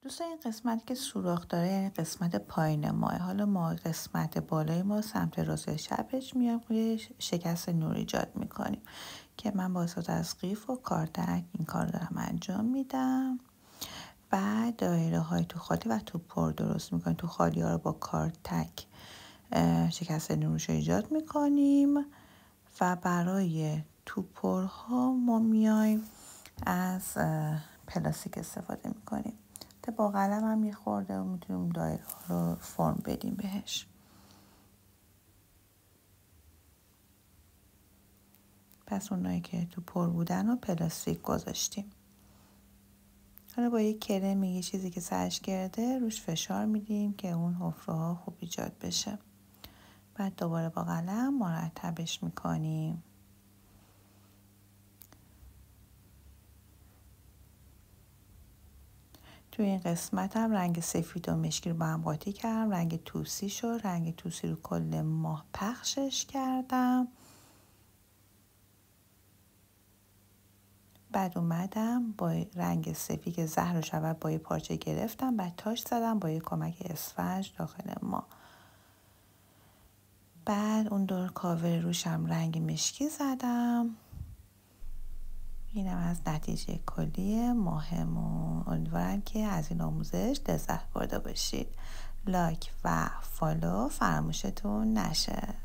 دوستان این قسمتی که سوراخ داره یعنی قسمت پایین ماه. حالا ما قسمت بالای ما سمت راست چپش میایم روی شکست نور ایجاد میکنیم که من با استفاده از قیف و کارتک این کار دارم انجام میدم. بعد دایره های تو خالی و تو پر درست میکنیم. تو خالی ها رو با کارتک شکست نورش رو ایجاد میکنیم و برای تو پرها ما میایم از پلاستیک استفاده میکنیم. با قلم هم میخورده و میتونیم دایره رو فرم بدیم بهش. پس اونایی که تو پر بودن و پلاستیک گذاشتیم. حالا با یک کرم یه چیزی که سرش کرده روش فشار میدیم که اون حفره ها خوب ایجاد بشه. بعد دوباره با قلم مرتبش میکنیم. توی این قسمت هم رنگ سفید و مشکی رو با هم قاطی کردم. رنگ توسی شد. رنگ توسی رو کل ماه پخشش کردم. بعد اومدم با رنگ سفید که زهر شود با یه پارچه گرفتم. بعد تاش زدم با یه کمک اسفنج داخل ماه. بعد اون دور کاور روشم رنگ مشکی زدم. اینم از نتیجه کلی ماهمون. امیدوارم که از این آموزش لذت برده باشید. لایک و فالو فراموشتون نشه.